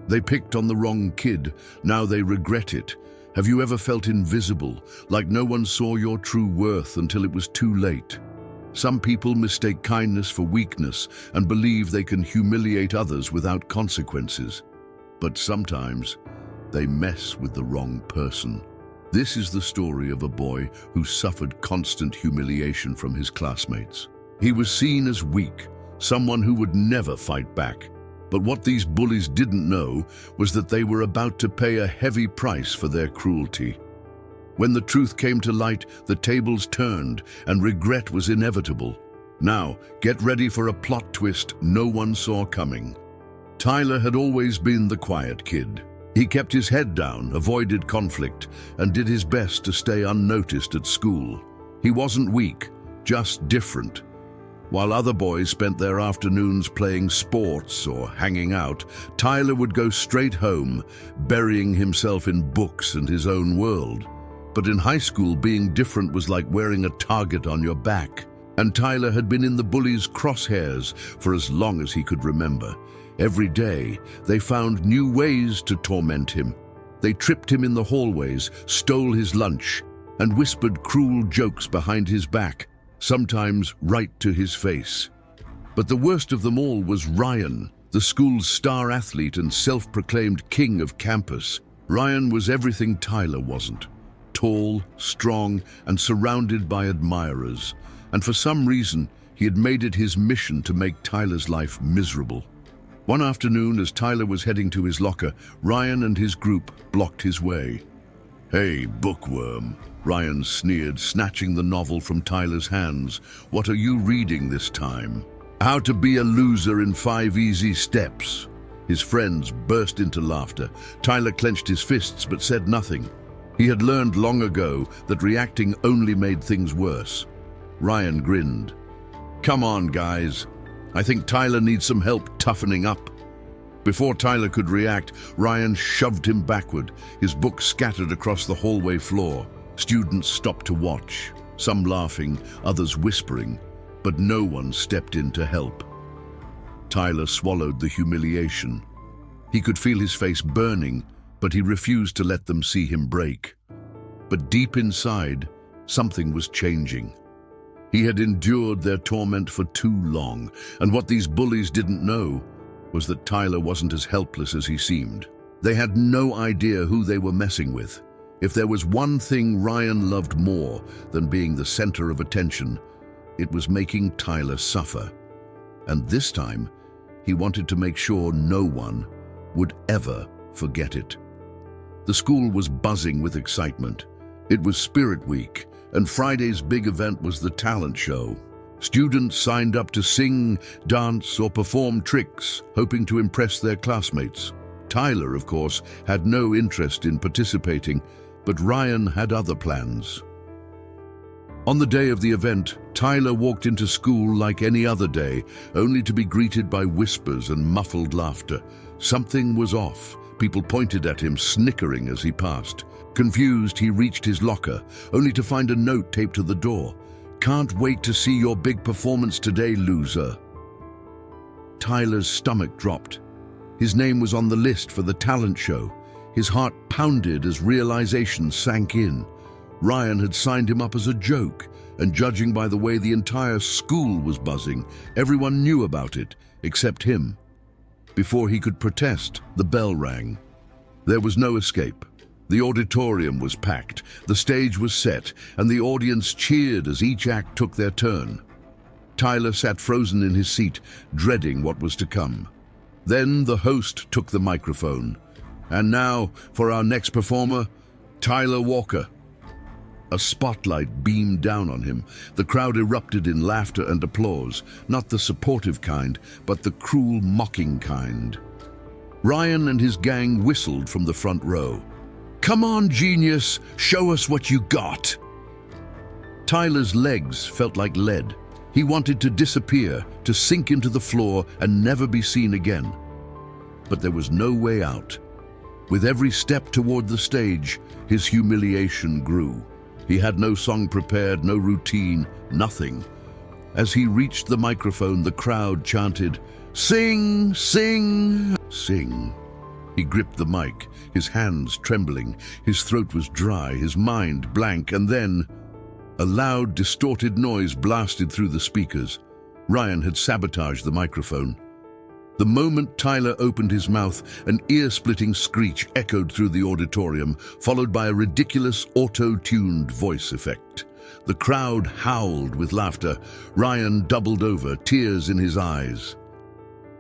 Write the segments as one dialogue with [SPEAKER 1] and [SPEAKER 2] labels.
[SPEAKER 1] They picked on the wrong kid. Now they regret it. Have you ever felt invisible, like no one saw your true worth until it was too late? Some people mistake kindness for weakness and believe they can humiliate others without consequences. But sometimes they mess with the wrong person. This is the story of a boy who suffered constant humiliation from his classmates. He was seen as weak, someone who would never fight back. But what these bullies didn't know was that they were about to pay a heavy price for their cruelty. When the truth came to light, the tables turned and regret was inevitable. Now, get ready for a plot twist no one saw coming. Tyler had always been the quiet kid. He kept his head down, avoided conflict, and did his best to stay unnoticed at school. He wasn't weak, just different. While other boys spent their afternoons playing sports or hanging out, Tyler would go straight home, burying himself in books and his own world. But in high school, being different was like wearing a target on your back. And Tyler had been in the bullies' crosshairs for as long as he could remember. Every day, they found new ways to torment him. They tripped him in the hallways, stole his lunch, and whispered cruel jokes behind his back, sometimes right to his face. But the worst of them all was Ryan, the school's star athlete and self-proclaimed king of campus. Ryan was everything Tyler wasn't. Tall, strong, and surrounded by admirers. And for some reason, he had made it his mission to make Tyler's life miserable. One afternoon, as Tyler was heading to his locker, Ryan and his group blocked his way. "Hey, bookworm," Ryan sneered, snatching the novel from Tyler's hands. "What are you reading this time? How to Be a Loser in 5 Easy Steps." His friends burst into laughter. Tyler clenched his fists but said nothing. He had learned long ago that reacting only made things worse. Ryan grinned. "Come on, guys. I think Tyler needs some help toughening up." Before Tyler could react, Ryan shoved him backward, his book scattered across the hallway floor. Students stopped to watch, some laughing, others whispering, but no one stepped in to help. Tyler swallowed the humiliation. He could feel his face burning, but he refused to let them see him break. But deep inside, something was changing. He had endured their torment for too long, and what these bullies didn't know was that Tyler wasn't as helpless as he seemed. They had no idea who they were messing with. If there was one thing Ryan loved more than being the center of attention, it was making Tyler suffer. And this time, he wanted to make sure no one would ever forget it. The school was buzzing with excitement. It was Spirit Week, and Friday's big event was the talent show. Students signed up to sing, dance, or perform tricks, hoping to impress their classmates. Tyler, of course, had no interest in participating, but Ryan had other plans. On the day of the event, Tyler walked into school like any other day, only to be greeted by whispers and muffled laughter. Something was off. People pointed at him, snickering as he passed. Confused, he reached his locker, only to find a note taped to the door. "Can't wait to see your big performance today, loser." Tyler's stomach dropped. His name was on the list for the talent show. His heart pounded as realization sank in. Ryan had signed him up as a joke, and judging by the way the entire school was buzzing, everyone knew about it, except him. Before he could protest, the bell rang. There was no escape. The auditorium was packed, the stage was set, and the audience cheered as each act took their turn. Tyler sat frozen in his seat, dreading what was to come. Then the host took the microphone. "And now, for our next performer, Tyler Walker." A spotlight beamed down on him. The crowd erupted in laughter and applause, not the supportive kind, but the cruel, mocking kind. Ryan and his gang whistled from the front row. "Come on, genius, show us what you got." Tyler's legs felt like lead. He wanted to disappear, to sink into the floor and never be seen again. But there was no way out. With every step toward the stage, his humiliation grew. He had no song prepared, no routine, nothing. As he reached the microphone, the crowd chanted, "Sing, sing, sing." He gripped the mic, his hands trembling, his throat was dry, his mind blank, and then a loud, distorted noise blasted through the speakers. Ryan had sabotaged the microphone. The moment Tyler opened his mouth, an ear-splitting screech echoed through the auditorium, followed by a ridiculous auto-tuned voice effect. The crowd howled with laughter. Ryan doubled over, tears in his eyes.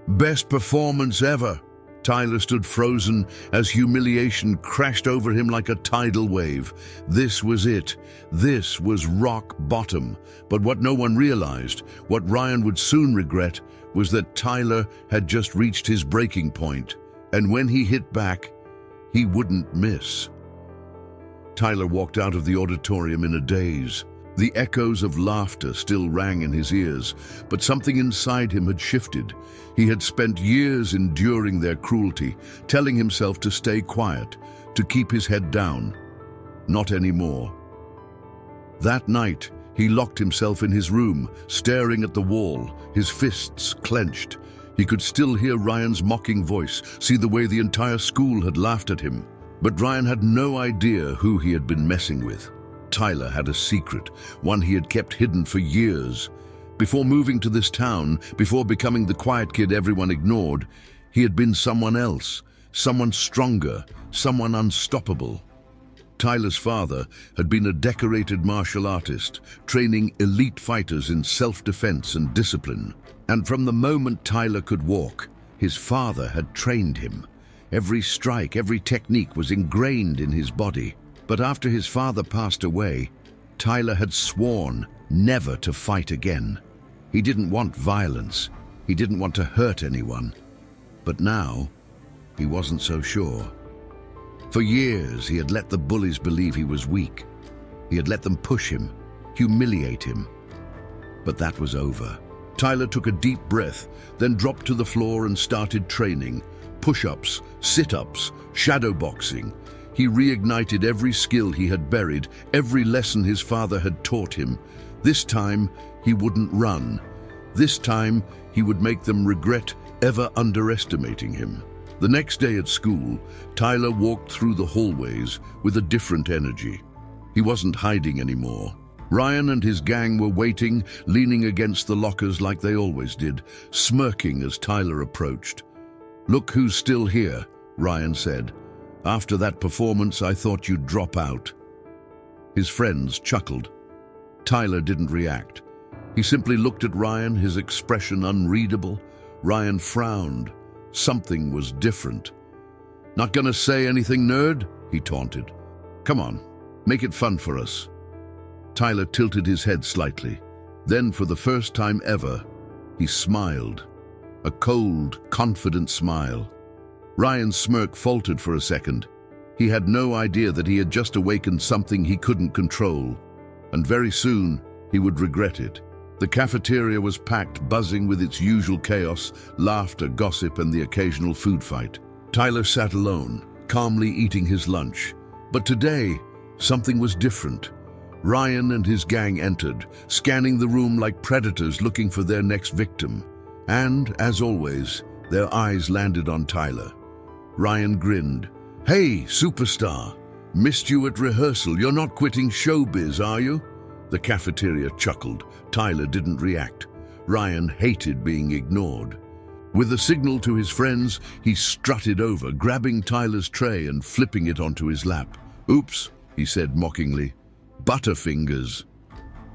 [SPEAKER 1] "Best performance ever!" Tyler stood frozen as humiliation crashed over him like a tidal wave. This was it. This was rock bottom. But what no one realized, what Ryan would soon regret, was that Tyler had just reached his breaking point, and when he hit back, he wouldn't miss. Tyler walked out of the auditorium in a daze. The echoes of laughter still rang in his ears, but something inside him had shifted. He had spent years enduring their cruelty, telling himself to stay quiet, to keep his head down. Not anymore. That night, he locked himself in his room, staring at the wall, his fists clenched. He could still hear Ryan's mocking voice, see the way the entire school had laughed at him. But Ryan had no idea who he had been messing with. Tyler had a secret, one he had kept hidden for years. Before moving to this town, before becoming the quiet kid everyone ignored, he had been someone else, someone stronger, someone unstoppable. Tyler's father had been a decorated martial artist, training elite fighters in self-defense and discipline. And from the moment Tyler could walk, his father had trained him. Every strike, every technique was ingrained in his body. But after his father passed away, Tyler had sworn never to fight again. He didn't want violence. He didn't want to hurt anyone. But now, he wasn't so sure. For years, he had let the bullies believe he was weak. He had let them push him, humiliate him. But that was over. Tyler took a deep breath, then dropped to the floor and started training. Push-ups, sit-ups, shadow boxing. He reignited every skill he had buried, every lesson his father had taught him. This time, he wouldn't run. This time, he would make them regret ever underestimating him. The next day at school, Tyler walked through the hallways with a different energy. He wasn't hiding anymore. Ryan and his gang were waiting, leaning against the lockers like they always did, smirking as Tyler approached. "Look who's still here," Ryan said. "After that performance, I thought you'd drop out." His friends chuckled. Tyler didn't react. He simply looked at Ryan, his expression unreadable. Ryan frowned. Something was different. "Not gonna say anything, nerd?" he taunted. "Come on, make it fun for us." Tyler tilted his head slightly. Then, for the first time ever, he smiled. A cold, confident smile. Ryan's smirk faltered for a second. He had no idea that he had just awakened something he couldn't control, and very soon he would regret it. The cafeteria was packed, buzzing with its usual chaos, laughter, gossip, and the occasional food fight. Tyler sat alone, calmly eating his lunch. But today, something was different. Ryan and his gang entered, scanning the room like predators looking for their next victim. And, as always, their eyes landed on Tyler. Ryan grinned. "Hey, superstar! Missed you at rehearsal. You're not quitting showbiz, are you?" The cafeteria chuckled. Tyler didn't react. Ryan hated being ignored. With a signal to his friends, he strutted over, grabbing Tyler's tray and flipping it onto his lap. "Oops," he said mockingly. "Butterfingers."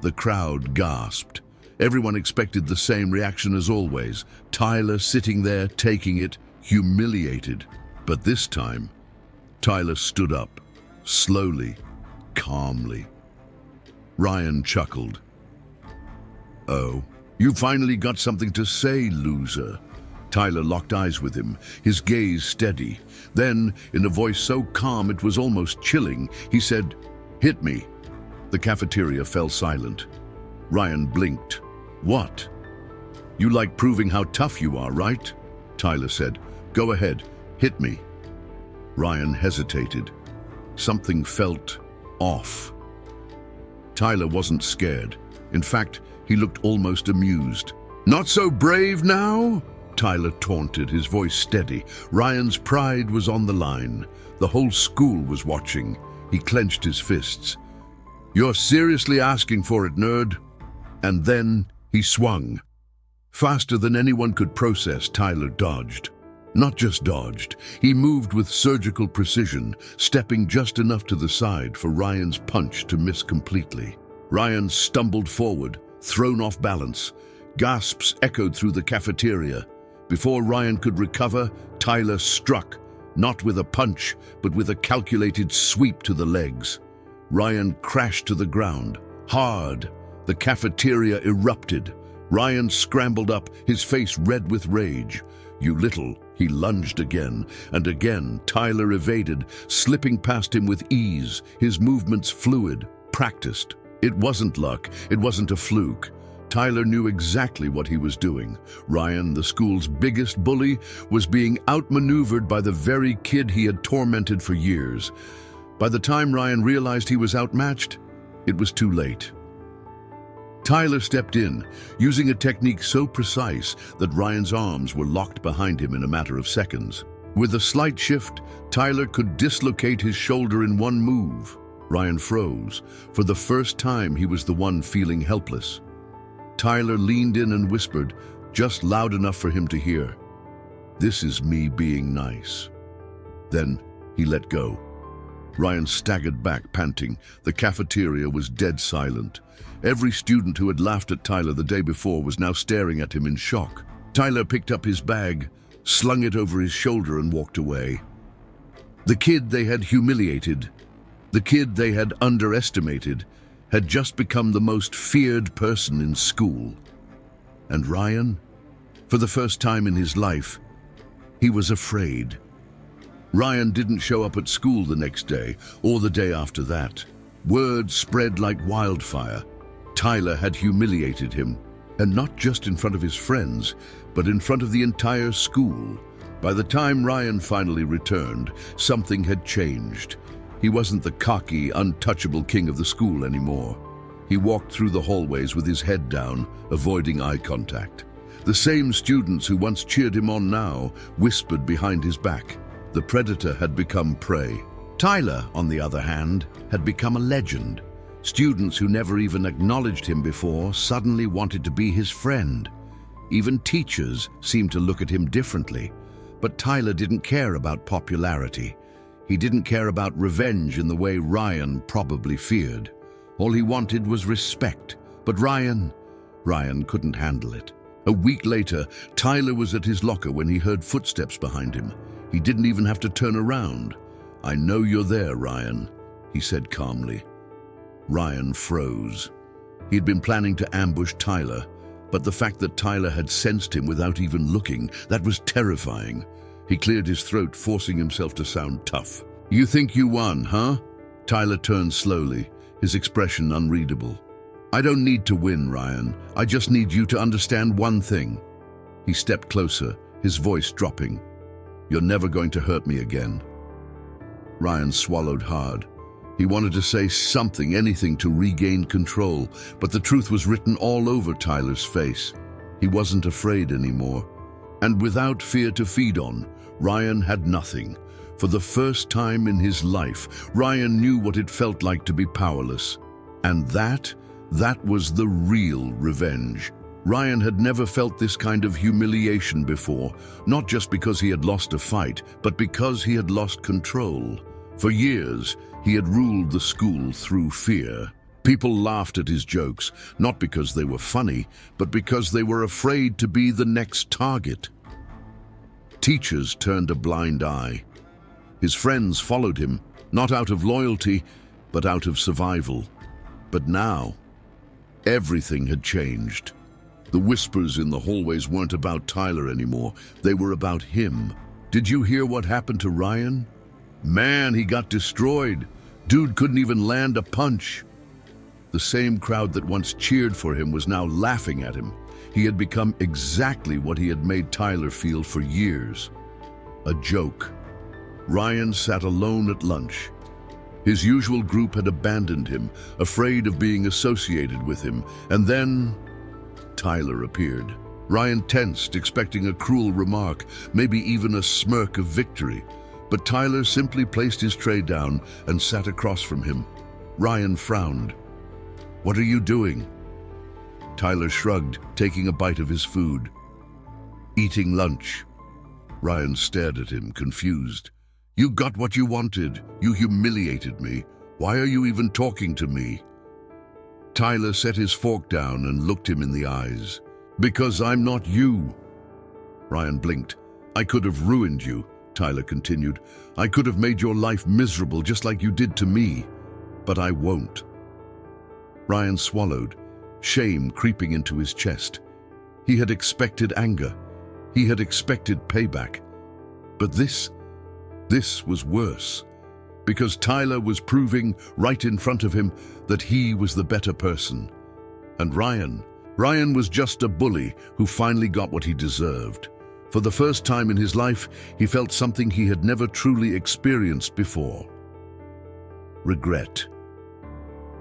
[SPEAKER 1] The crowd gasped. Everyone expected the same reaction as always. Tyler sitting there, taking it, humiliated. But this time, Tyler stood up, slowly, calmly. Ryan chuckled. "Oh, you finally got something to say, loser." Tyler locked eyes with him, his gaze steady. Then, in a voice so calm it was almost chilling, he said, "Hit me." The cafeteria fell silent. Ryan blinked. "What?" "You like proving how tough you are, right?" Tyler said. "Go ahead, hit me." Ryan hesitated. Something felt off. Tyler wasn't scared. In fact, he looked almost amused. "Not so brave now?" Tyler taunted, his voice steady. Ryan's pride was on the line. The whole school was watching. He clenched his fists. "You're seriously asking for it, nerd?" And then he swung. Faster than anyone could process, Tyler dodged. Not just dodged, he moved with surgical precision, stepping just enough to the side for Ryan's punch to miss completely. Ryan stumbled forward, thrown off balance. Gasps echoed through the cafeteria. Before Ryan could recover, Tyler struck, not with a punch, but with a calculated sweep to the legs. Ryan crashed to the ground, hard. The cafeteria erupted. Ryan scrambled up, his face red with rage. "You little," he lunged again, and again Tyler evaded, slipping past him with ease, his movements fluid, practiced. It wasn't luck, it wasn't a fluke. Tyler knew exactly what he was doing. Ryan, the school's biggest bully, was being outmaneuvered by the very kid he had tormented for years. By the time Ryan realized he was outmatched, it was too late. Tyler stepped in, using a technique so precise that Ryan's arms were locked behind him in a matter of seconds. With a slight shift, Tyler could dislocate his shoulder in one move. Ryan froze. For the first time, he was the one feeling helpless. Tyler leaned in and whispered, just loud enough for him to hear, "This is me being nice." Then he let go. Ryan staggered back, panting. The cafeteria was dead silent. Every student who had laughed at Tyler the day before was now staring at him in shock. Tyler picked up his bag, slung it over his shoulder and walked away. The kid they had humiliated, the kid they had underestimated, had just become the most feared person in school. And Ryan, for the first time in his life, he was afraid. Ryan didn't show up at school the next day or the day after that. Word spread like wildfire. Tyler had humiliated him, and not just in front of his friends, but in front of the entire school. By the time Ryan finally returned, something had changed. He wasn't the cocky, untouchable king of the school anymore. He walked through the hallways with his head down, avoiding eye contact. The same students who once cheered him on now whispered behind his back. The predator had become prey. Tyler, on the other hand, had become a legend. Students who never even acknowledged him before suddenly wanted to be his friend. Even teachers seemed to look at him differently. But Tyler didn't care about popularity. He didn't care about revenge in the way Ryan probably feared. All he wanted was respect. But Ryan couldn't handle it. A week later, Tyler was at his locker when he heard footsteps behind him. He didn't even have to turn around. "I know you're there, Ryan," he said calmly. Ryan froze. He'd been planning to ambush Tyler, but the fact that Tyler had sensed him without even looking, that was terrifying. He cleared his throat, forcing himself to sound tough. "You think you won, huh?" Tyler turned slowly, his expression unreadable. "I don't need to win, Ryan. I just need you to understand one thing." He stepped closer, his voice dropping. "You're never going to hurt me again." Ryan swallowed hard. He wanted to say something, anything to regain control, but the truth was written all over Tyler's face. He wasn't afraid anymore. And without fear to feed on, Ryan had nothing. For the first time in his life, Ryan knew what it felt like to be powerless. And that was the real revenge. Ryan had never felt this kind of humiliation before, not just because he had lost a fight, but because he had lost control. For years, he had ruled the school through fear. People laughed at his jokes, not because they were funny, but because they were afraid to be the next target. Teachers turned a blind eye. His friends followed him, not out of loyalty, but out of survival. But now, everything had changed. The whispers in the hallways weren't about Tyler anymore. They were about him. "Did you hear what happened to Ryan? Man, he got destroyed. Dude couldn't even land a punch." The same crowd that once cheered for him was now laughing at him. He had become exactly what he had made Tyler feel for years. A joke. Ryan sat alone at lunch. His usual group had abandoned him, afraid of being associated with him, and then Tyler appeared. Ryan tensed, expecting a cruel remark, maybe even a smirk of victory. But Tyler simply placed his tray down and sat across from him. Ryan frowned. "What are you doing?" Tyler shrugged, taking a bite of his food. "Eating lunch." Ryan stared at him, confused. "You got what you wanted. You humiliated me. Why are you even talking to me?" Tyler set his fork down and looked him in the eyes. "Because I'm not you." Ryan blinked. "I could have ruined you," Tyler continued. "I could have made your life miserable just like you did to me. But I won't." Ryan swallowed, shame creeping into his chest. He had expected anger. He had expected payback. But this was worse. Because Tyler was proving right in front of him that he was the better person. And Ryan was just a bully who finally got what he deserved. For the first time in his life, he felt something he had never truly experienced before. Regret.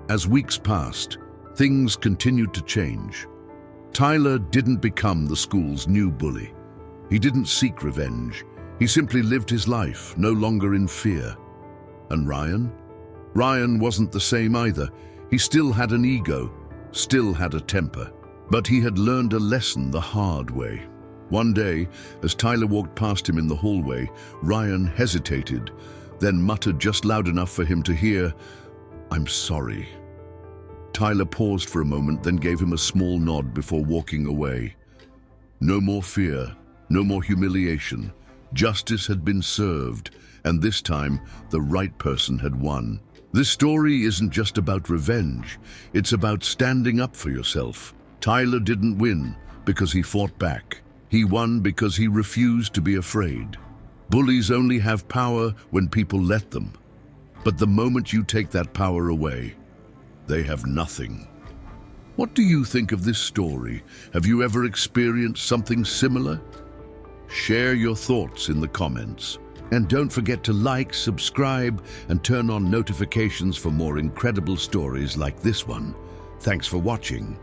[SPEAKER 1] As weeks passed, things continued to change. Tyler didn't become the school's new bully. He didn't seek revenge. He simply lived his life, no longer in fear. And Ryan? Ryan wasn't the same either. He still had an ego, still had a temper. But he had learned a lesson the hard way. One day, as Tyler walked past him in the hallway, Ryan hesitated, then muttered just loud enough for him to hear, "I'm sorry." Tyler paused for a moment, then gave him a small nod before walking away. No more fear, no more humiliation. Justice had been served, and this time, the right person had won. This story isn't just about revenge. It's about standing up for yourself. Tyler didn't win because he fought back. He won because he refused to be afraid. Bullies only have power when people let them. But the moment you take that power away, they have nothing. What do you think of this story? Have you ever experienced something similar? Share your thoughts in the comments. And don't forget to like, subscribe, and turn on notifications for more incredible stories like this one. Thanks for watching.